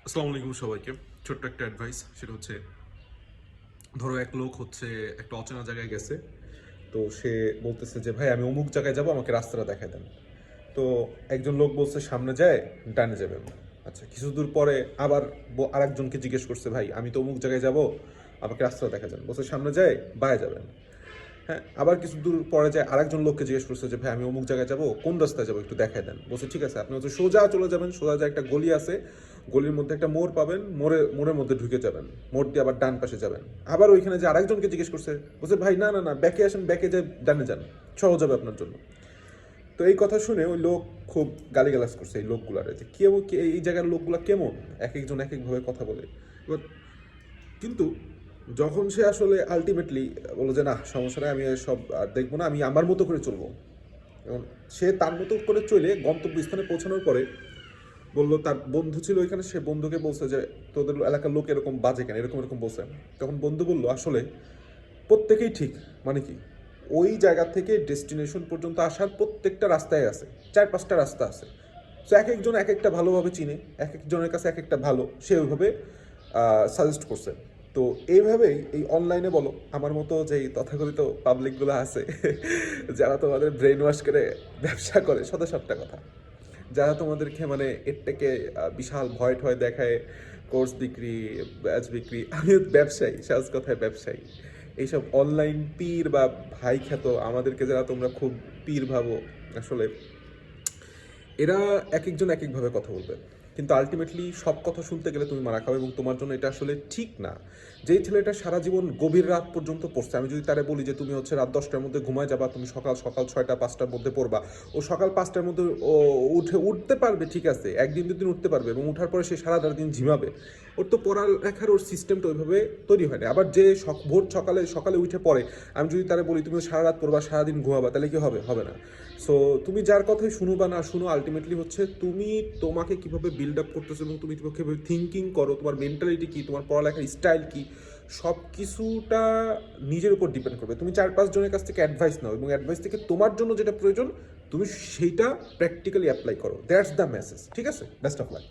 আসসালামু আলাইকুম সবাইকে। ছোট্ট একটা অ্যাডভাইস, সেটা হচ্ছে ধরো এক লোক হচ্ছে একটা অচেনা জায়গায় গেছে। তো সে বলতেছে যে ভাই আমি অমুক জায়গায় যাব, আমাকে রাস্তাটা দেখায় দেন। তো একজন লোক বলছে সামনে যায়, ডানে যাবেন। আচ্ছা, কিছু দূর পরে আবার আরেকজনকে জিজ্ঞেস করছে ভাই আমি তো অমুক জায়গায় যাব, আমাকে রাস্তাটা দেখা যান। বলছে সামনে যায় বায়ে যাবেন। হ্যাঁ, আবার কিছু দূর পরে যায় আরেকজন লোককে জিজ্ঞেস করছে যে ভাই আমি অমুক জায়গায় যাবো, কোন রাস্তায় যাবো একটু দেখায় দেন। বলছে ঠিক আছে, আপনি হচ্ছে সোজা চলে যাবেন, সোজা যায় একটা গলি আছে, গলির মধ্যে একটা মোড় পাবেন, মোড়ের মধ্যে ঢুকে যাবেন, মোড় দিয়ে আবার ডান পাশে যাবেন। আবার ওইখানে যে আরেকজনকে জিজ্ঞেস করছে, বলছে ভাই না না না, ব্যাকে আসেন, ব্যাকে যে ডানে যান, সহজ হবে আপনার জন্য। তো এই কথা শুনে ওই লোক খুব গালিগালাজ করছে এই লোকগুলারে, যে কেউ এই জায়গার লোকগুলা কেমন, এক একজন এক একভাবে কথা বলে। এবার কিন্তু যখন সে আসলে আলটিমেটলি বললো যে না সমস্যা নেই, আমি সব আর দেখবো না, আমি আমার মতো করে চলবো, এবং সে তার মতো করে চলে গন্তব্যস্থানে পৌঁছানোর পরে বললো তার বন্ধু ছিল ওইখানে, সে বন্ধুকে বলছে যে তোদের এলাকার লোক এরকম বাজে কেন, এরকম এরকম বলছে। তখন বন্ধু বললো আসলে প্রত্যেকেই ঠিক, মানে কি, ওই জায়গা থেকে ডেস্টিনেশন পর্যন্ত আসার প্রত্যেকটা রাস্তায় আছে, 4-5টা রাস্তা আছে। সো এক একজন এক একটা ভালোভাবে চিনে, এক একজনের কাছে এক একটা ভালো, সে ওইভাবে সাজেস্ট করছে। তো এইভাবেই এই অনলাইনে বলো আমার মতো যে তথাকথিত পাবলিকগুলো আছে যারা তোমাদের ব্রেন ওয়াশ করে ব্যবসা করে, শত সবটা কথা, যারা তোমাদেরকে মানে এর থেকে বিশাল ভয় ঠয় দেখায়, কোর্স বিক্রি, ব্যাচ বিক্রি, আমিও ব্যবসায়ী, সহজ কথায় ব্যবসায়ী। এইসব অনলাইন পীর বা ভাই খ্যাত আমাদেরকে যারা তোমরা খুব পীর ভাবো, আসলে এরা এক একজন এক একভাবে কথা বলবে, কিন্তু আলটিমেটলি সব কথা শুনতে গেলে তুমি মারা খাবে, এবং তোমার জন্য এটা আসলে ঠিক না। যেই ছেলেটা সারা জীবন গভীর রাত পর্যন্ত পড়ছে, আমি যদি তারে বলি যে তুমি হচ্ছে রাত 10টার মধ্যে ঘুমায় যাবা, তুমি সকাল সকাল 6টা 5টার মধ্যে পড়বা, ও সকাল 5টার মধ্যে ও উঠতে পারবে, ঠিক আছে, একদিন দুদিন উঠতে পারবে, এবং উঠার পরে সে সারা দিন ঝিমাবে। ওর তো পড়ালেখার ওর সিস্টেমটা ওইভাবে তৈরি হয় না। আবার যে ভোর সকালে সকালে উঠে পড়ে, আমি যদি তারা বলি তুমি সারা রাত পড়বা সারাদিন ঘুমাবা, তাহলে কি হবে? হবে না। সো তুমি যার কথাই শুনো বা না শুনো, আলটিমেটলি হচ্ছে তুমি তোমাকে কিভাবে বিল্ড আপ করতেছো, এবং তুমি কিভাবে থিঙ্কিং করো, তোমার মেন্টালিটি কি, তোমার পড়ালেখার স্টাইল কি, সব কিছুটা নিজের উপর ডিপেন্ড করবে। তুমি 4-5 জনের কাছ থেকে অ্যাডভাইস নাও, এবং অ্যাডভাইস থেকে তোমার জন্য যেটা প্রয়োজন তুমি সেইটা প্র্যাকটিক্যালি অ্যাপ্লাই করো। That's the message. ঠিক আছে, বেস্ট অফ লাক।